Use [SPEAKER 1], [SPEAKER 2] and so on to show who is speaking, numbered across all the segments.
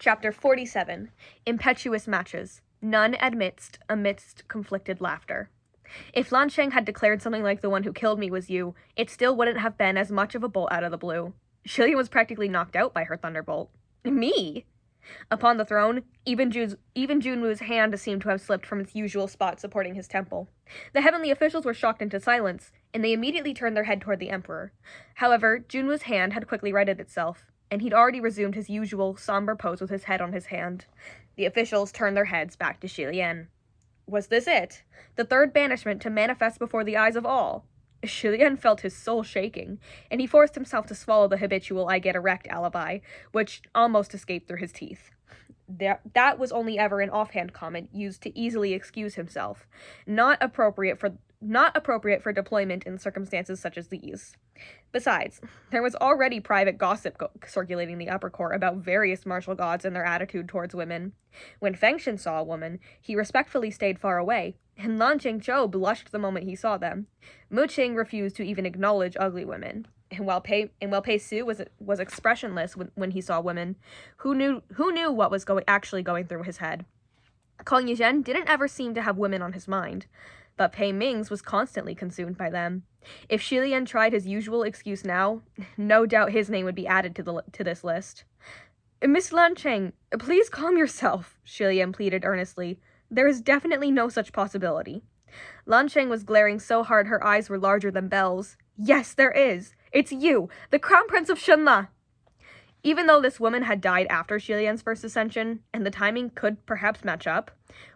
[SPEAKER 1] Chapter 47. Impetuous Matches. None amidst conflicted laughter. If Lansheng had declared something like the one who killed me was you, it still wouldn't have been as much of a bolt out of the blue. Shilian was practically knocked out by her thunderbolt. Me? Upon the throne, even Junwoo's hand seemed to have slipped from its usual spot supporting his temple. The heavenly officials were shocked into silence, and they immediately turned their head toward the emperor. However, Junwoo's hand had quickly righted itself, and he'd already resumed his usual somber pose with his head on his hand. The officials turned their heads back to Shilian. Was this it? The third banishment to manifest before the eyes of all? Shilian felt his soul shaking, and he forced himself to swallow the habitual I get erect alibi, which almost escaped through his teeth. That was only ever an offhand comment used to easily excuse himself, not appropriate for deployment in circumstances such as these. Besides, there was already private gossip circulating the upper court about various martial gods and their attitude towards women. When Fengshen saw a woman, he respectfully stayed far away, and Lan Chengqiu blushed the moment he saw them. Mu Qing refused to even acknowledge ugly women. And while Pei Su was expressionless when he saw women, who knew what was actually going through his head? Kong Yizhen didn't ever seem to have women on his mind, but Pei Ming's was constantly consumed by them. If Shilian tried his usual excuse now, no doubt his name would be added to this list. Miss Lancheng, please calm yourself, Shilian pleaded earnestly. There is definitely no such possibility. Lancheng was glaring so hard her eyes were larger than bells. Yes, there is. It's you, the Crown Prince of Shenla. Even though this woman had died after Shilian's first ascension, and the timing could perhaps match up,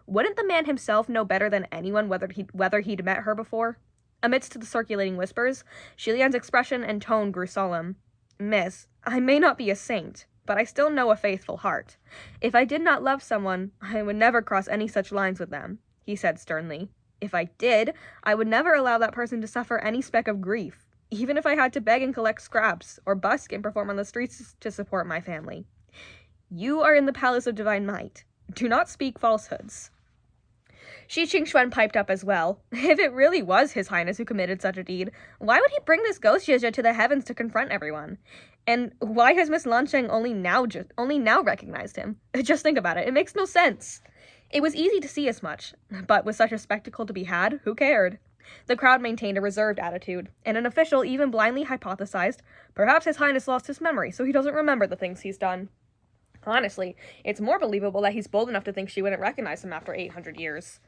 [SPEAKER 1] wouldn't the man himself know better than anyone whether he'd met her before? Amidst the circulating whispers, Shilian's expression and tone grew solemn. Miss, I may not be a saint, but I still know a faithful heart. If I did not love someone, I would never cross any such lines with them, he said sternly. If I did, I would never allow that person to suffer any speck of grief, even if I had to beg and collect scraps, or busk and perform on the streets to support my family. You are in the Palace of Divine Might. Do not speak falsehoods. Shi Qingxuan piped up as well. If it really was His Highness who committed such a deed, why would he bring this ghost Zhezhe to the heavens to confront everyone? And why has Miss Lansheng only now recognized him? Just think about it. It makes no sense. It was easy to see as much, but with such a spectacle to be had, who cared? The crowd maintained a reserved attitude, and an official even blindly hypothesized, perhaps His Highness lost his memory, so he doesn't remember the things he's done. Honestly, it's more believable that he's bold enough to think she wouldn't recognize him after 800 years.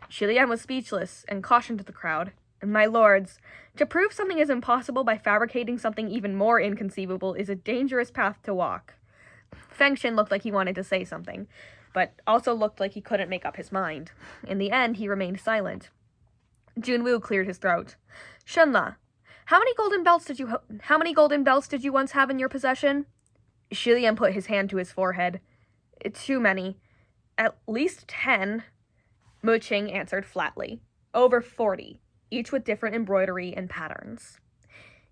[SPEAKER 1] Shilian was speechless and cautioned the crowd. My lords, to prove something is impossible by fabricating something even more inconceivable is a dangerous path to walk. Fengshen looked like he wanted to say something, but also looked like he couldn't make up his mind. In the end, he remained silent. Junwoo cleared his throat. Shenla, how many golden belts did you once have in your possession? Shilian put his hand to his forehead. Too many. At least 10. Mu Qing answered flatly. Over 40, each with different embroidery and patterns.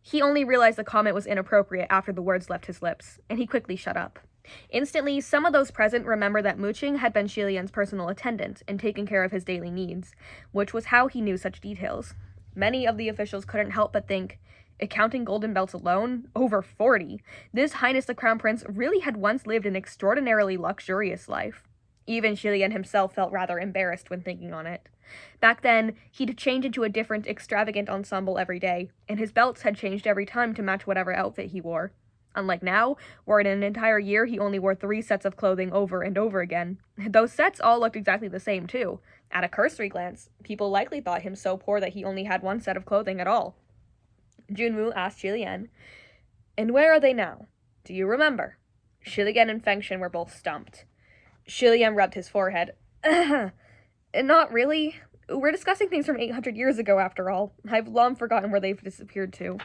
[SPEAKER 1] He only realized the comment was inappropriate after the words left his lips, and he quickly shut up. Instantly, some of those present remembered that Mu Qing had been Shilian's personal attendant and taken care of his daily needs, which was how he knew such details. Many of the officials couldn't help but think, counting golden belts alone, over 40, His Highness the Crown Prince really had once lived an extraordinarily luxurious life. Even Shilian himself felt rather embarrassed when thinking on it. Back then, he'd change into a different, extravagant ensemble every day, and his belts had changed every time to match whatever outfit he wore. Unlike now, where in an entire year he only wore 3 sets of clothing over and over again. Those sets all looked exactly the same, too. At a cursory glance, people likely thought him so poor that he only had 1 set of clothing at all. Junwoo asked Shilian, And where are they now? Do you remember? Shilian and Fengshen were both stumped. Shilian rubbed his forehead. Not really. We're discussing things from 800 years ago, after all. I've long forgotten where they've disappeared to.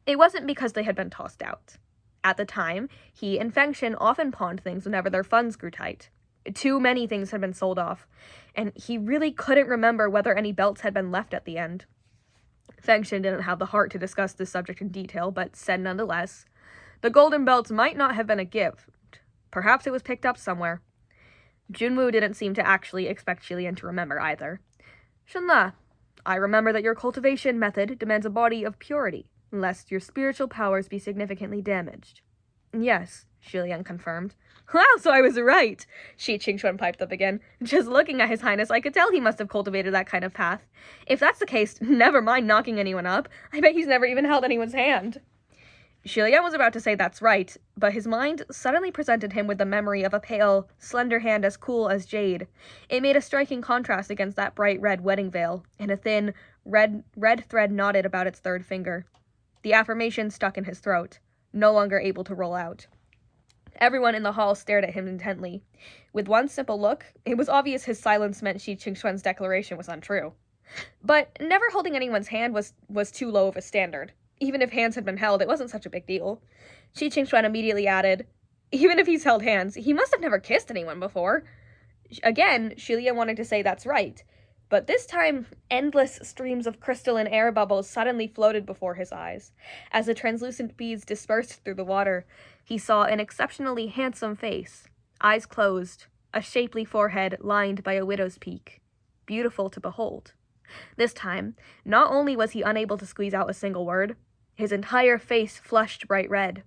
[SPEAKER 1] It wasn't because they had been tossed out. At the time, he and Fengshen often pawned things whenever their funds grew tight. Too many things had been sold off, and he really couldn't remember whether any belts had been left at the end. Fengshen didn't have the heart to discuss this subject in detail, but said nonetheless, the golden belts might not have been a gift. Perhaps it was picked up somewhere. Junwoo didn't seem to actually expect Shilian to remember either. Shenla, I remember that your cultivation method demands a body of purity, lest your spiritual powers be significantly damaged. Yes, Xilian confirmed. Wow, so I was right, Shi Qingxuan piped up again. Just looking at His Highness, I could tell he must have cultivated that kind of path. If that's the case, never mind knocking anyone up. I bet he's never even held anyone's hand. Xilian was about to say that's right, but his mind suddenly presented him with the memory of a pale, slender hand as cool as jade. It made a striking contrast against that bright red wedding veil, and a thin, red thread knotted about its third finger. The affirmation stuck in his throat, no longer able to roll out. Everyone in the hall stared at him intently. With one simple look, it was obvious his silence meant Shi Qingxuan's declaration was untrue. But never holding anyone's hand was too low of a standard. Even if hands had been held, it wasn't such a big deal. Shi Qingxuan immediately added, even if he's held hands, he must have never kissed anyone before. Again, Xilian wanted to say that's right, but this time, endless streams of crystalline air bubbles suddenly floated before his eyes. As the translucent beads dispersed through the water, he saw an exceptionally handsome face, eyes closed, a shapely forehead lined by a widow's peak. Beautiful to behold. This time, not only was he unable to squeeze out a single word, his entire face flushed bright red.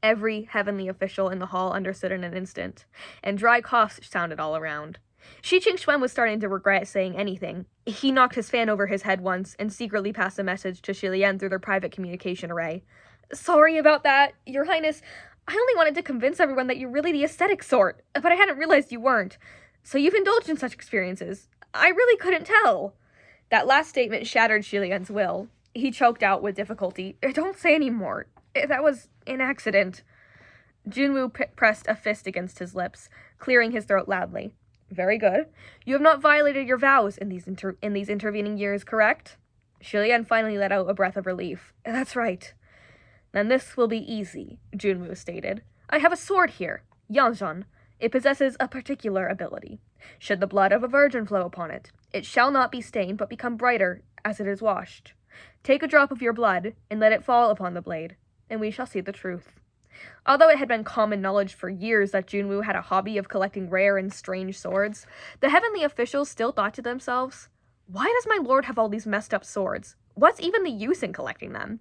[SPEAKER 1] Every heavenly official in the hall understood in an instant, and dry coughs sounded all around. Shi Qingxuan was starting to regret saying anything. He knocked his fan over his head once and secretly passed a message to Xilian through their private communication array. Sorry about that, Your Highness. I only wanted to convince everyone that you're really the aesthetic sort, but I hadn't realized you weren't. So you've indulged in such experiences. I really couldn't tell. That last statement shattered Xilian's will. He choked out with difficulty. Don't say any more. That was an accident. Junwoo pressed a fist against his lips, clearing his throat loudly. Very good. You have not violated your vows in these intervening years, correct? Xilian finally let out a breath of relief. That's right. Then this will be easy, Junwoo stated. I have a sword here, Yanzhan. It possesses a particular ability. Should the blood of a virgin flow upon it, it shall not be stained but become brighter as it is washed. Take a drop of your blood and let it fall upon the blade, and we shall see the truth. Although it had been common knowledge for years that Junwoo had a hobby of collecting rare and strange swords, the heavenly officials still thought to themselves, why does my lord have all these messed up swords? What's even the use in collecting them?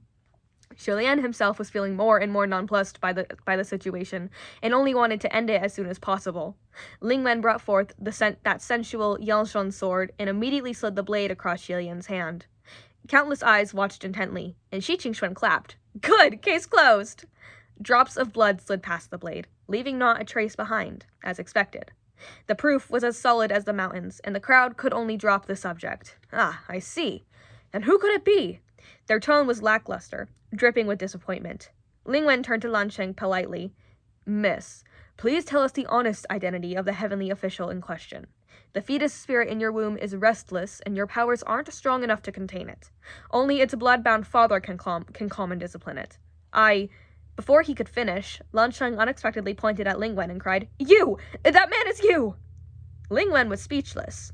[SPEAKER 1] Xilian himself was feeling more and more nonplussed by the situation, and only wanted to end it as soon as possible. Lingwen brought forth that sensual Yanzhan sword and immediately slid the blade across Xilian's hand. Countless eyes watched intently, and Shi Qingxuan clapped. Good! Case closed! Drops of blood slid past the blade, leaving not a trace behind, as expected. The proof was as solid as the mountains, and the crowd could only drop the subject. Ah, I see. And who could it be? Their tone was lackluster, dripping with disappointment. Lingwen turned to Lansheng politely. Miss, please tell us the honest identity of the heavenly official in question. The fetus spirit in your womb is restless, and your powers aren't strong enough to contain it. Only its blood-bound father can calm and discipline it. Before he could finish, Lansheng unexpectedly pointed at Lingwen and cried, You! That man is you! Lingwen was speechless.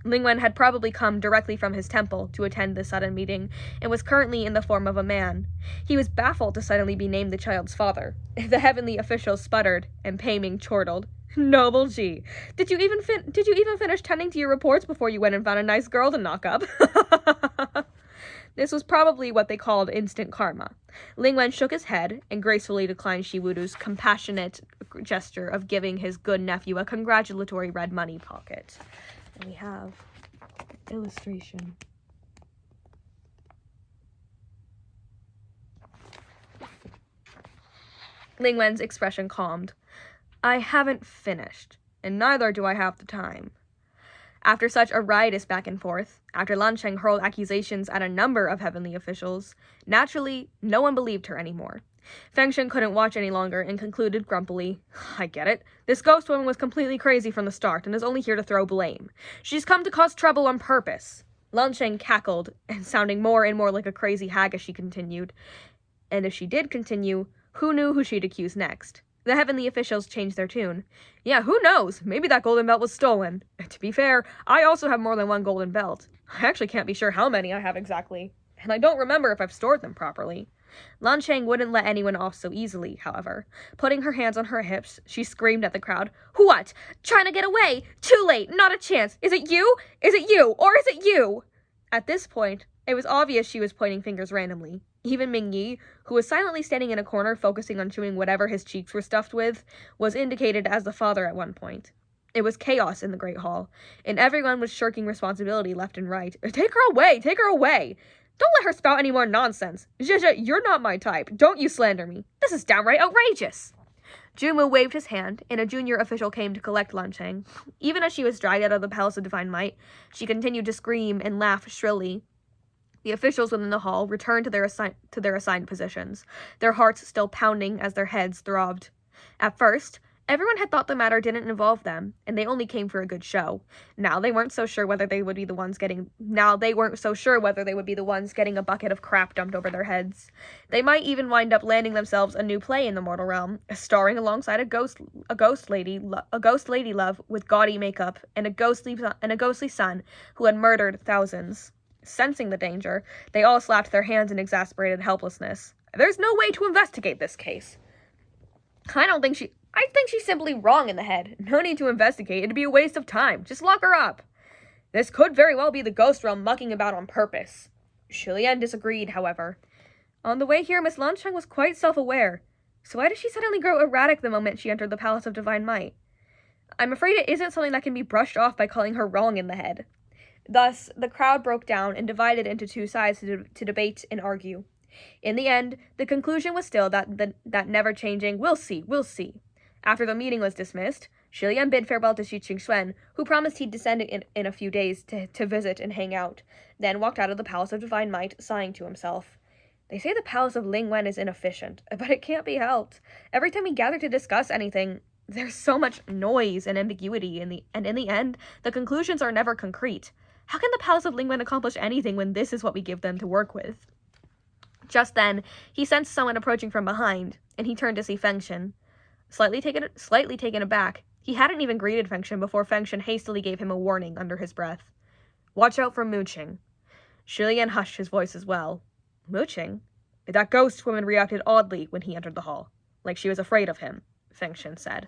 [SPEAKER 1] Lingwen had probably come directly from his temple to attend this sudden meeting, and was currently in the form of a man. He was baffled to suddenly be named the child's father. The heavenly official sputtered, and Pei Ming chortled. Noble Ji, did you even finish tending to your reports before you went and found a nice girl to knock up? This was probably what they called instant karma. Lingwen shook his head and gracefully declined Shiwudu's compassionate gesture of giving his good nephew a congratulatory red money pocket. And we have illustration. Lingwen's expression calmed. I haven't finished, and neither do I have the time. After such a riotous back and forth, after Lansheng hurled accusations at a number of heavenly officials, naturally, no one believed her anymore. Fengshen couldn't watch any longer and concluded grumpily, I get it. This ghost woman was completely crazy from the start and is only here to throw blame. She's come to cause trouble on purpose. Lansheng cackled, and sounding more and more like a crazy hag as she continued. And if she did continue, who knew who she'd accuse next? The heavenly officials changed their tune. Yeah, who knows? Maybe that golden belt was stolen. To be fair, I also have more than one golden belt. I actually can't be sure how many I have exactly, and I don't remember if I've stored them properly. Lansheng wouldn't let anyone off so easily, however. Putting her hands on her hips, she screamed at the crowd, What? Trying to get away? Too late, not a chance. Is it you? Is it you? Or is it you? At this point, it was obvious she was pointing fingers randomly. Even Ming Yi, who was silently standing in a corner focusing on chewing whatever his cheeks were stuffed with, was indicated as the father at one point. It was chaos in the Great Hall, and everyone was shirking responsibility left and right. Take her away! Take her away! Don't let her spout any more nonsense. Zhe, you're not my type. Don't you slander me. This is downright outrageous. Jumu waved his hand, and a junior official came to collect Lancheng. Even as she was dragged out of the Palace of Divine Might, she continued to scream and laugh shrilly. The officials within the hall returned to their assigned positions, their hearts still pounding as their heads throbbed. At first, everyone had thought the matter didn't involve them, and they only came for a good show. Now they weren't so sure whether they would be the ones getting a bucket of crap dumped over their heads. They might even wind up landing themselves a new play in the mortal realm, starring alongside a ghost lady love with gaudy makeup and a ghostly son who had murdered thousands. Sensing the danger, they all slapped their hands in exasperated helplessness. There's no way to investigate this case. I think she's simply wrong in the head. No need to investigate. It'd be a waste of time. Just lock her up. This could very well be the ghost realm mucking about on purpose. Shilian disagreed, however. On the way here, Miss Lancheng was quite self-aware. So why did she suddenly grow erratic the moment she entered the Palace of Divine Might? I'm afraid it isn't something that can be brushed off by calling her wrong in the head. Thus, the crowd broke down and divided into two sides to debate and argue. In the end, the conclusion was still that never-changing, we'll see. After the meeting was dismissed, Shilian bid farewell to Xu Qingxuan, who promised he'd descend in a few days to visit and hang out, then walked out of the Palace of Divine Might, sighing to himself. They say the Palace of Lingwen is inefficient, but it can't be helped. Every time we gather to discuss anything, there's so much noise and ambiguity, and in the end, the conclusions are never concrete. How can the Palace of Lingwen accomplish anything when this is what we give them to work with? Just then, he sensed someone approaching from behind, and he turned to see Fengshen. Slightly taken aback, he hadn't even greeted Fengshen before Fengshen hastily gave him a warning under his breath. Watch out for Muqing. Shilian hushed his voice as well. Muqing? That ghost woman reacted oddly when he entered the hall, like she was afraid of him, Fengshen said.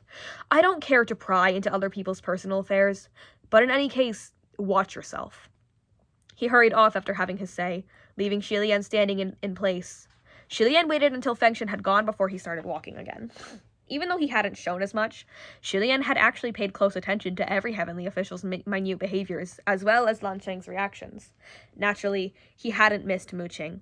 [SPEAKER 1] I don't care to pry into other people's personal affairs, but in any case, watch yourself. He hurried off after having his say, leaving Shilian standing in place. Shilian waited until Fengshen had gone before he started walking again. Even though he hadn't shown as much, Shilian had actually paid close attention to every heavenly official's minute behaviors, as well as Lancheng's reactions. Naturally, he hadn't missed Muqing.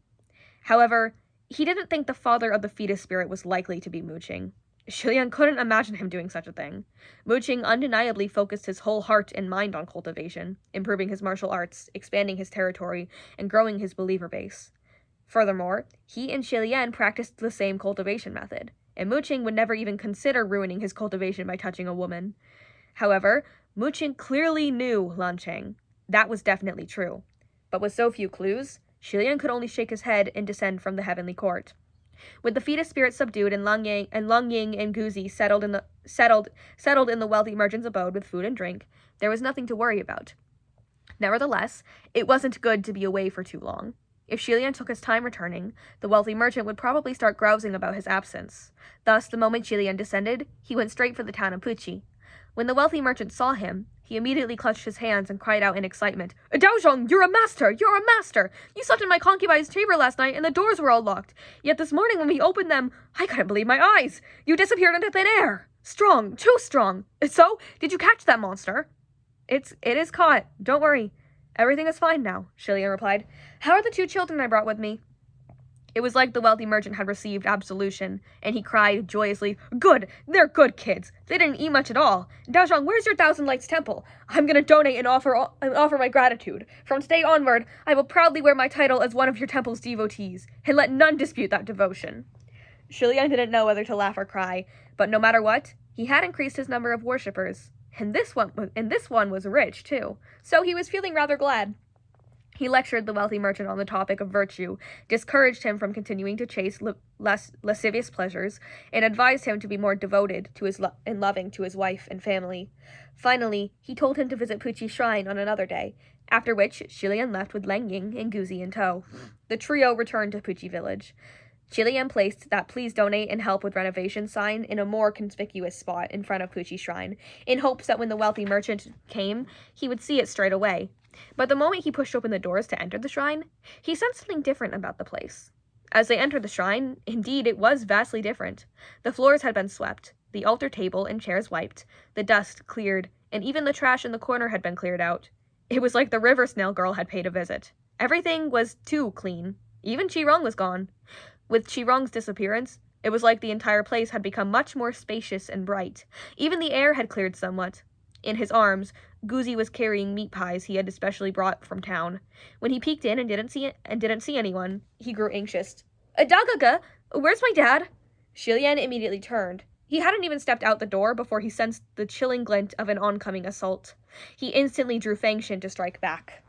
[SPEAKER 1] However, he didn't think the father of the fetus spirit was likely to be Muqing. Shilian couldn't imagine him doing such a thing. Muqing undeniably focused his whole heart and mind on cultivation, improving his martial arts, expanding his territory, and growing his believer base. Furthermore, he and Shilian practiced the same cultivation method, and Muqing would never even consider ruining his cultivation by touching a woman. However, Muqing clearly knew Lancheng. That was definitely true. But with so few clues, Shilian could only shake his head and descend from the heavenly court. With the fetus spirit subdued and Lang Ying and Guzi settled in the wealthy merchant's abode with food and drink, there was nothing to worry about. Nevertheless, it wasn't good to be away for too long. If Shilian took his time returning, the wealthy merchant would probably start grousing about his absence. Thus, the moment Shilian descended, he went straight for the town of Puqi. When the wealthy merchant saw him, he immediately clutched his hands and cried out in excitement, Daozhong, you're a master! You're a master! You slept in my concubine's chamber last night and the doors were all locked. Yet this morning when we opened them, I couldn't believe my eyes. You disappeared into thin air. Strong, too strong. So, did you catch that monster? It is caught. Don't worry. Everything is fine now, Shilian replied. How are the two children I brought with me? It was like the wealthy merchant had received absolution, and he cried joyously, Good! They're good kids! They didn't eat much at all! Daozhong, where's your Thousand Lights temple? I'm gonna donate and offer my gratitude. From today onward, I will proudly wear my title as one of your temple's devotees, and let none dispute that devotion. Shilian didn't know whether to laugh or cry, but no matter what, he had increased his number of worshippers, and this one was rich, too, so he was feeling rather glad. He lectured the wealthy merchant on the topic of virtue, discouraged him from continuing to chase lascivious pleasures, and advised him to be more devoted to and loving to his wife and family. Finally, he told him to visit Puqi Shrine on another day, after which Shilian left with Lang Ying and Guzi in tow. The trio returned to Puqi village. Shilian placed that please donate and help with renovation sign in a more conspicuous spot in front of Puqi Shrine, in hopes that when the wealthy merchant came, he would see it straight away. But the moment he pushed open the doors to enter the shrine, he sensed something different about the place. As they entered the shrine, indeed it was vastly different. The floors had been swept, the altar table and chairs wiped, the dust cleared, and even the trash in the corner had been cleared out. It was like the river snail girl had paid a visit. Everything was too clean. Even Chi-Rong was gone. With Chi-Rong's disappearance, it was like the entire place had become much more spacious and bright. Even the air had cleared somewhat. In his arms, Guzi was carrying meat pies he had especially brought from town. When he peeked in and didn't see anyone, he grew anxious. Dagaga, where's my dad? Shilian immediately turned. He hadn't even stepped out the door before he sensed the chilling glint of an oncoming assault. He instantly drew Fangshin to strike back.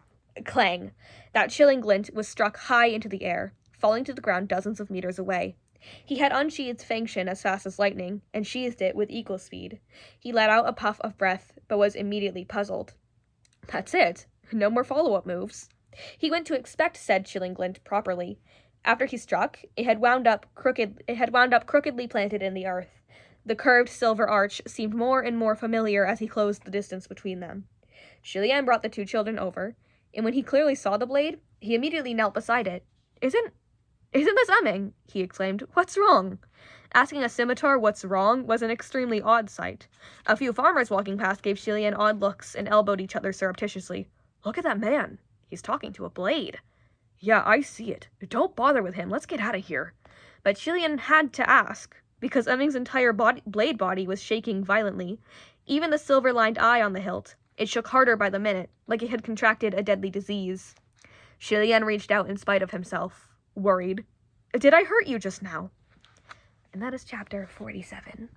[SPEAKER 1] Clang! That chilling glint was struck high into the air, falling to the ground dozens of meters away. He had unsheathed Fangshin as fast as lightning, and sheathed it with equal speed. He let out a puff of breath, but was immediately puzzled. That's it. No more follow-up moves. He went to expect said chilling glint properly. After he struck, it had wound up crookedly planted in the earth. The curved silver arch seemed more and more familiar as he closed the distance between them. Shilian brought the two children over, and when he clearly saw the blade, he immediately knelt beside it. Isn't this Umming? He exclaimed. What's wrong? Asking a scimitar what's wrong was an extremely odd sight. A few farmers walking past gave Shilian odd looks and elbowed each other surreptitiously. Look at that man. He's talking to a blade. Yeah, I see it. Don't bother with him. Let's get out of here. But Shilian had to ask, because Umming's entire blade body was shaking violently. Even the silver-lined eye on the hilt. It shook harder by the minute, like it had contracted a deadly disease. Shilian reached out in spite of himself, worried. Did I hurt you just now? And that is chapter 47.